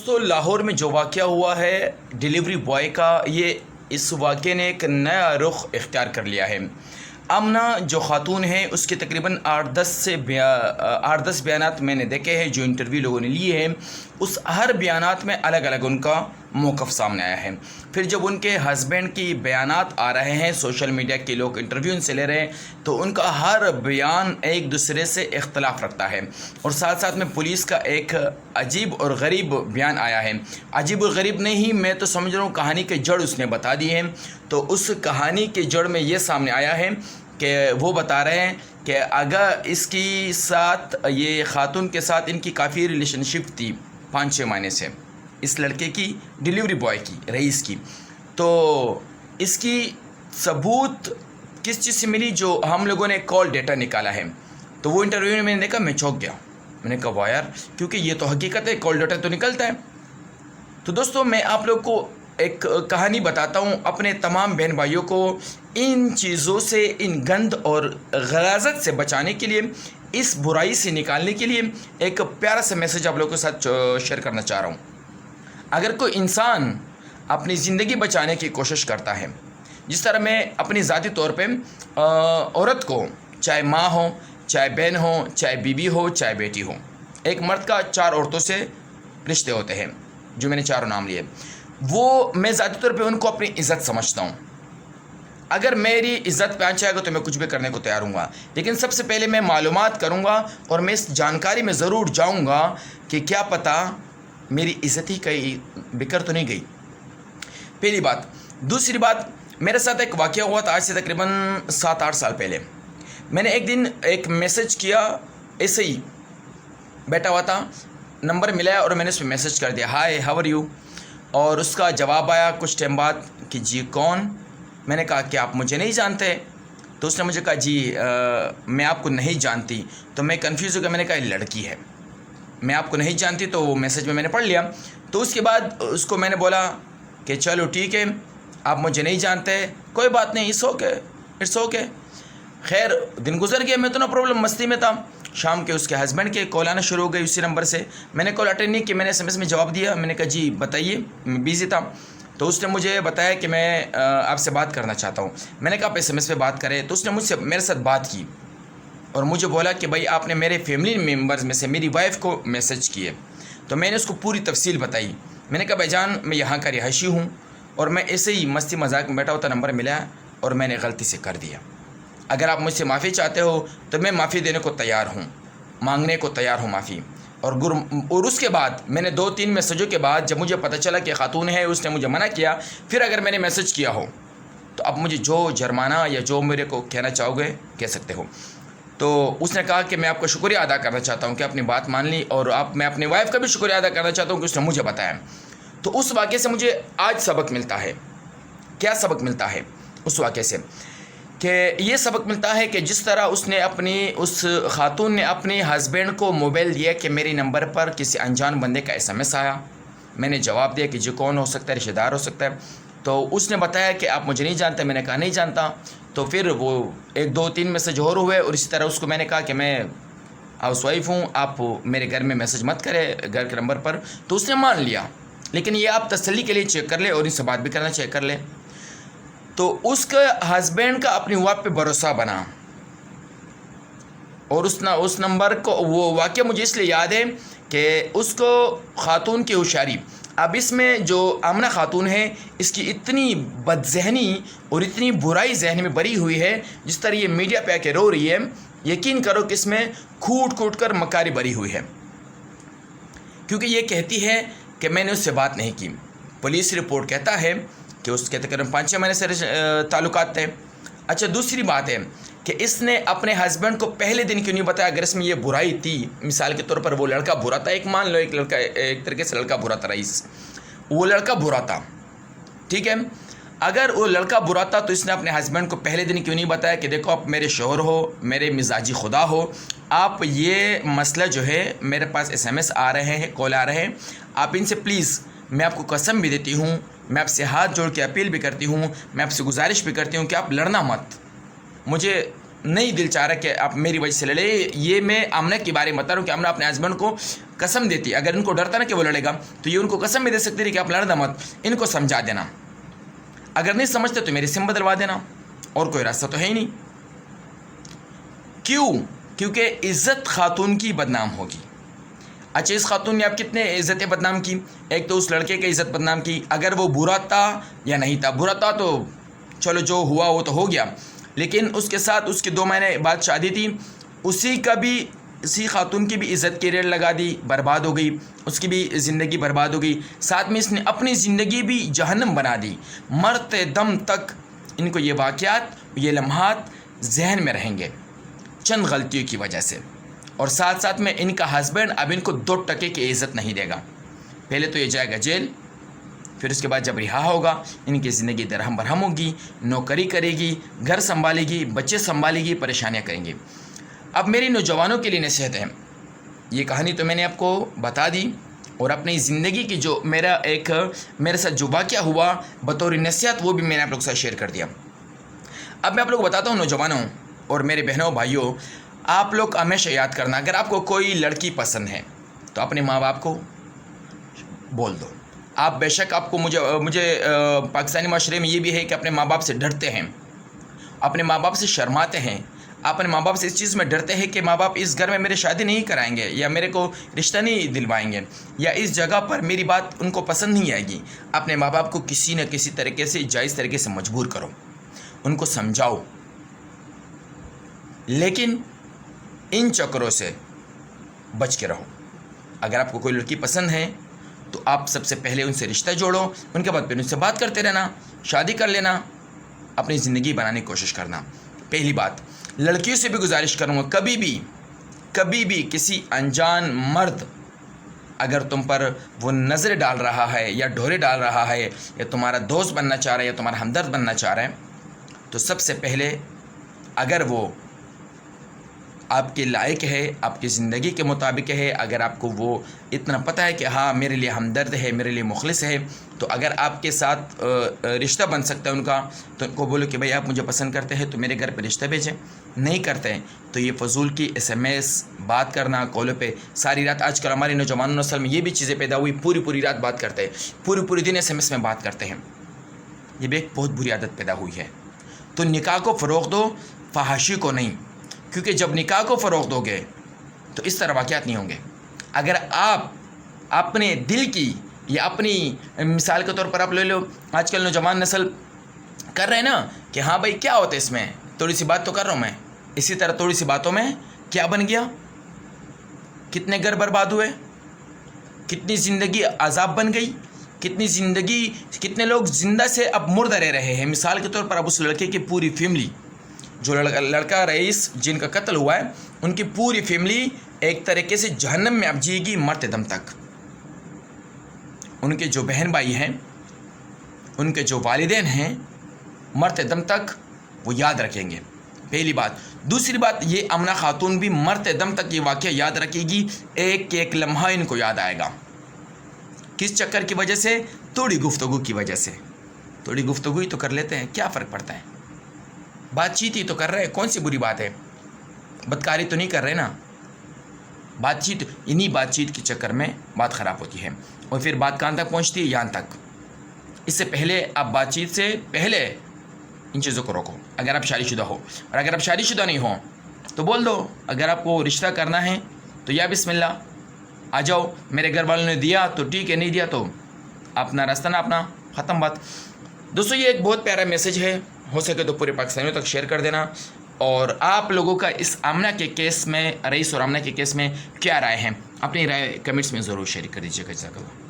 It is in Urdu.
دوستو لاہور میں جو واقعہ ہوا ہے ڈیلیوری بوائے کا، یہ اس واقعے نے ایک نیا رخ اختیار کر لیا ہے۔ آمنہ جو خاتون ہے اس کے تقریباً 8-10 بیانات میں نے دیکھے ہیں جو انٹرویو لوگوں نے لیے ہیں، اس ہر بیانات میں الگ الگ ان کا موقف سامنے آیا ہے۔ پھر جب ان کے ہسبینڈ کی بیانات آ رہے ہیں، سوشل میڈیا کے لوگ انٹرویو ان سے لے رہے ہیں، تو ان کا ہر بیان ایک دوسرے سے اختلاف رکھتا ہے۔ اور ساتھ ساتھ میں پولیس کا ایک عجیب اور غریب بیان آیا ہے۔ عجیب اور غریب نہیں، میں تو سمجھ رہا ہوں کہانی کے جڑ اس نے بتا دی ہے۔ تو اس کہانی کے جڑ میں یہ سامنے آیا ہے کہ وہ بتا رہے ہیں کہ اگر اس کی ساتھ، یہ خاتون کے ساتھ ان کی کافی ریلیشن شپ تھی 5-6 مہینے سے، اس لڑکے کی، ڈیلیوری بوائے کی، رئیس کی۔ تو اس کی ثبوت کس چیز سے ملی؟ جو ہم لوگوں نے کال ڈیٹا نکالا ہے۔ تو وہ انٹرویو میں نے دیکھا، میں چونک گیا، میں نے کہا واہ یار، کیونکہ یہ تو حقیقت ہے، کال ڈیٹا تو نکلتا ہے۔ تو دوستو میں آپ لوگ کو ایک کہانی بتاتا ہوں، اپنے تمام بہن بھائیوں کو ان چیزوں سے، ان گند اور غلاظت سے بچانے کے لیے، اس برائی سے نکالنے کے لیے ایک پیارا سا میسج آپ لوگوں کے ساتھ شیئر کرنا چاہ رہا ہوں۔ اگر کوئی انسان اپنی زندگی بچانے کی کوشش کرتا ہے، جس طرح میں اپنی ذاتی طور پہ عورت کو، چاہے ماں ہو، چاہے بہن ہو، چاہے بیوی ہو، چاہے بیٹی ہو، ایک مرد کا 4 عورتوں سے رشتے ہوتے ہیں، جو میں نے 4 نام لیے، وہ میں ذاتی طور پہ ان کو اپنی عزت سمجھتا ہوں۔ اگر میری عزت پہ آنچ آئے گا تو میں کچھ بھی کرنے کو تیار ہوں گا، لیکن سب سے پہلے میں معلومات کروں گا اور میں اس جانکاری میں ضرور جاؤں گا کہ کیا پتہ میری عزت ہی کہیں بکر تو نہیں گئی۔ پہلی بات۔ دوسری بات، میرے ساتھ ایک واقعہ ہوا تھا آج سے تقریباً 7-8 سال پہلے۔ میں نے ایک دن ایک میسج کیا، ایسے ہی بیٹھا ہوا تھا، نمبر ملا اور میں نے اس پہ میسج کر دیا، ہائے ہاؤ آر یو، اور اس کا جواب آیا کچھ ٹائم بعد کہ جی کون؟ میں نے کہا کہ آپ مجھے نہیں جانتے؟ تو اس نے مجھے کہا جی میں آپ کو نہیں جانتی۔ تو میں کنفیوز ہو گیا، میں نے کہا یہ لڑکی ہے، میں آپ کو نہیں جانتی۔ تو وہ میسج میں نے پڑھ لیا۔ تو اس کے بعد اس کو میں نے بولا کہ چلو ٹھیک ہے، آپ مجھے نہیں جانتے، کوئی بات نہیں، اٹس اوکے۔ خیر دن گزر گیا، میں تو نو پرابلم، مستی میں تھا۔ شام کے اس کے ہسبینڈ کے کال آنا شروع ہو گئی اسی نمبر سے۔ میں نے کال اٹینڈ نہیں کی، میں نے SMS میں جواب دیا، میں نے کہا جی بتائیے، میں بیزی تھا۔ تو اس نے مجھے بتایا کہ میں آپ سے بات کرنا چاہتا ہوں۔ میں نے کہا آپ SMS پہ بات کریں۔ تو اس نے میرے ساتھ بات کی اور مجھے بولا کہ بھائی آپ نے میرے فیملی ممبرز میں سے میری وائف کو میسج کیے۔ تو میں نے اس کو پوری تفصیل بتائی۔ میں نے کہا بھائی جان میں یہاں کا رہائشی ہوں اور میں ایسے ہی مستی مذاق میں بیٹھا ہوتا، نمبر ملا اور میں نے غلطی سے کر دیا۔ اگر آپ مجھ سے معافی چاہتے ہو تو میں معافی دینے کو تیار ہوں، مانگنے کو تیار ہوں معافی۔ اور اس کے بعد میں نے 2-3 میسجوں کے بعد جب مجھے پتہ چلا کہ خاتون ہے، اس نے مجھے منع کیا، پھر اگر میں نے میسج کیا ہو تو اب مجھے جو جرمانہ یا جو میرے کو کہنا چاہو گے کہہ سکتے ہو۔ تو اس نے کہا کہ میں آپ کا شکریہ ادا کرنا چاہتا ہوں کہ آپ نے بات مان لی، اور میں اپنی وائف کا بھی شکریہ ادا کرنا چاہتا ہوں کہ اس نے مجھے بتایا۔ تو اس واقعے سے مجھے آج سبق ملتا ہے۔ کیا سبق ملتا ہے اس واقعے سے؟ کہ یہ سبق ملتا ہے کہ جس طرح اس خاتون نے اپنے ہسبینڈ کو موبائل دیا کہ میرے نمبر پر کسی انجان بندے کا SMS آیا، میں نے جواب دیا کہ جی کون ہو سکتا ہے، رشتہ دار ہو سکتا ہے۔ تو اس نے بتایا کہ آپ مجھے نہیں جانتے، میں نے کہا نہیں جانتا۔ تو پھر وہ 1-2-3 میسج اور ہوئے، اور اسی طرح اس کو میں نے کہا کہ میں ہاؤس وائف ہوں، آپ میرے گھر میں میسج مت کرے گھر کے نمبر پر۔ تو اس نے مان لیا، لیکن یہ آپ تسلی کے لیے چیک کر لیں اور ان سے بات بھی کرنا چیک کر لیں۔ تو اس کا ہسبینڈ کا اپنی وائف پہ بھروسہ بنا، اور اس نمبر کو، وہ واقعہ مجھے اس لیے یاد ہے کہ اس کو خاتون کی ہوشیاری، اب اس میں جو آمنہ خاتون ہے اس کی اتنی بد ذہنی اور اتنی برائی ذہن میں بری ہوئی ہے، جس طرح یہ میڈیا پہ آ کے رو رہی ہے، یقین کرو کہ اس میں کھوٹ کر مکاری بری ہوئی ہے، کیونکہ یہ کہتی ہے کہ میں نے اس سے بات نہیں کی۔ پولیس رپورٹ کہتا ہے کہ اس کے تقریباً 5-6 مہینے سے تعلقات تھے۔ اچھا دوسری بات ہے کہ اس نے اپنے ہسبینڈ کو پہلے دن کیوں نہیں بتایا؟ اگر اس میں یہ برائی تھی، مثال کے طور پر وہ لڑکا برا تھا، ایک مان لو ایک طریقے سے لڑکا برا تھا، رئیس، وہ لڑکا برا تھا، ٹھیک ہے، اگر وہ لڑکا برا تھا تو اس نے اپنے ہسبینڈ کو پہلے دن کیوں نہیں بتایا کہ دیکھو آپ میرے شوہر ہو، میرے مزاجی خدا ہو، آپ یہ مسئلہ جو ہے میرے پاس SMS آ رہے ہیں، کال آ رہے ہیں، آپ ان سے پلیز، میں آپ کو قسم بھی دیتی ہوں، میں آپ سے ہاتھ جوڑ کے اپیل بھی کرتی ہوں، میں آپ سے گزارش بھی کرتی ہوں کہ آپ لڑنا مت، مجھے نہیں دل چاہ رہا کہ آپ میری وجہ سے لڑے. یہ میں آمنہ کے بارے میں بتا رہا ہوں کہ آمنہ اپنے ہسبینڈ کو قسم دیتی, اگر ان کو ڈرتا نا کہ وہ لڑے گا تو یہ ان کو قسم بھی دے سکتی تھی کہ آپ لڑنا مت, ان کو سمجھا دینا, اگر نہیں سمجھتے تو میری سم بدلوا دینا, اور کوئی راستہ تو ہے ہی نہیں. کیوں؟ کیونکہ عزت خاتون کی بدنام ہوگی. اچھا, اس خاتون نے آپ کتنے عزتیں بدنام کی؟ ایک تو اس لڑکے کی عزت بدنام کی, اگر وہ برا تھا یا نہیں تھا. برا تھا تو چلو جو ہوا وہ تو ہو گیا, لیکن اس کے ساتھ اس کے 2 مہینے بعد شادی تھی, اسی خاتون کی بھی عزت کی ریڑھ لگا دی, برباد ہو گئی, اس کی بھی زندگی برباد ہو گئی. ساتھ میں اس نے اپنی زندگی بھی جہنم بنا دی. مرتے دم تک ان کو یہ واقعات, یہ لمحات ذہن میں رہیں گے چند غلطیوں کی وجہ سے. اور ساتھ ساتھ میں ان کا ہسبینڈ اب ان کو 2 ٹکے کی عزت نہیں دے گا. پہلے تو یہ جائے گا جیل, پھر اس کے بعد جب رہا ہوگا ان کی زندگی درہم برہم ہوگی, نوکری کرے گی, گھر سنبھالے گی, بچے سنبھالے گی, پریشانیاں کریں گی. اب میری نوجوانوں کے لیے نصیحت ہے, یہ کہانی تو میں نے آپ کو بتا دی, اور اپنی زندگی کی جو میرے ساتھ جو واقعہ ہوا بطور نصیحت وہ بھی میں نے آپ لوگ کے ساتھ شیئر کر دیا. اب میں آپ لوگ بتاتا ہوں نوجوانوں اور میرے بہنوں بھائیوں, آپ لوگ ہمیشہ یاد کرنا, اگر آپ کو کوئی لڑکی پسند ہے تو اپنے ماں باپ کو بول دو. آپ بے شک آپ کو مجھے پاکستانی معاشرے میں یہ بھی ہے کہ اپنے ماں باپ سے ڈرتے ہیں, اپنے ماں باپ سے شرماتے ہیں, اپنے ماں باپ سے اس چیز میں ڈرتے ہیں کہ ماں باپ اس گھر میں میرے شادی نہیں کرائیں گے, یا میرے کو رشتہ نہیں دلوائیں گے, یا اس جگہ پر میری بات ان کو پسند نہیں آئے گی. اپنے ماں باپ کو کسی نہ کسی طریقے سے جائز طریقے سے مجبور کرو, ان کو سمجھاؤ, لیکن ان چکروں سے بچ کے رہو. اگر آپ کو کوئی لڑکی پسند ہے تو آپ سب سے پہلے ان سے رشتہ جوڑو, ان کے بعد پھر ان سے بات کرتے رہنا, شادی کر لینا, اپنی زندگی بنانے کی کوشش کرنا. پہلی بات, لڑکیوں سے بھی گزارش کروں گا, کبھی بھی کسی انجان مرد اگر تم پر وہ نظر ڈال رہا ہے یا ڈھورے ڈال رہا ہے, یا تمہارا دوست بننا چاہ رہا ہے یا تمہارا ہمدرد بننا چاہ رہا ہے, تو سب سے پہلے اگر وہ آپ کے لائق ہے, آپ کی زندگی کے مطابق ہے, اگر آپ کو وہ اتنا پتہ ہے کہ ہاں میرے لیے ہمدرد ہے, میرے لیے مخلص ہے, تو اگر آپ کے ساتھ رشتہ بن سکتا ہے ان کا, تو ان کو بولو کہ بھائی آپ مجھے پسند کرتے ہیں تو میرے گھر پہ رشتہ بھیجیں. نہیں کرتے ہیں تو یہ فضول کی SMS بات کرنا کالوں پہ ساری رات. آج کل ہماری نوجوان نسل میں یہ بھی چیزیں پیدا ہوئی, پوری رات بات کرتے ہیں, پوری دن SMS میں بات کرتے ہیں. یہ بھی ایک بہت بری عادت پیدا ہوئی ہے. تو نکاح کو فروغ دو, فحاشی کو نہیں, کیونکہ جب نکاح کو فروغ دو گے تو اس طرح واقعات نہیں ہوں گے. اگر آپ اپنے دل کی یا اپنی مثال کے طور پر آپ لے لو, آج کل نوجوان نسل کر رہے ہیں نا کہ ہاں بھائی کیا ہوتا ہے اس میں, تھوڑی سی بات تو کر رہا ہوں میں, اسی طرح تھوڑی سی باتوں میں کیا بن گیا, کتنے گھر برباد ہوئے, کتنی زندگی عذاب بن گئی, کتنے لوگ زندہ سے اب مردہ رہ رہے ہیں. مثال کے طور پر اب اس لڑکے کی پوری فیملی, جو لڑکا رئیس جن کا قتل ہوا ہے, ان کی پوری فیملی ایک طریقے سے جہنم میں اب جیے گی مرتے دم تک. ان کے جو بہن بھائی ہیں, ان کے جو والدین ہیں, مرتے دم تک وہ یاد رکھیں گے. پہلی بات. دوسری بات, یہ آمنہ خاتون بھی مرتے دم تک یہ واقعہ یاد رکھے گی, ایک لمحہ ان کو یاد آئے گا. کس چکر کی وجہ سے؟ تھوڑی گفتگو کی وجہ سے. تھوڑی گفتگو ہی تو کر لیتے ہیں, کیا فرق پڑتا ہے, بات چیت ہی تو کر رہے ہیں, کون سی بری بات ہے, بدکاری تو نہیں کر رہے نا. بات چیت, انہی بات چیت کے چکر میں بات خراب ہوتی ہے, اور پھر بات کہاں تک پہنچتی ہے, یہاں تک. اس سے پہلے آپ بات چیت سے پہلے ان چیزوں کو روکو. اگر آپ شادی شدہ ہو, اور اگر آپ شادی شدہ نہیں ہو تو بول دو, اگر آپ کو رشتہ کرنا ہے تو یا بسم اللہ آ جاؤ, میرے گھر والوں نے دیا تو ٹھیک ہے, نہیں دیا تو اپنا راستہ نہ اپنا, ختم بات. دوستو یہ ایک بہت پیارا میسیج ہے, ہو سکے تو پورے پاکستانیوں تک شیئر کر دینا. اور آپ لوگوں کا اس آمنہ کے کیس میں, رئیس اور آمنہ کے کیس میں کیا رائے ہیں, اپنی رائے کمنٹس میں ضرور شیئر کر دیجیے گا. جزاک اللہ.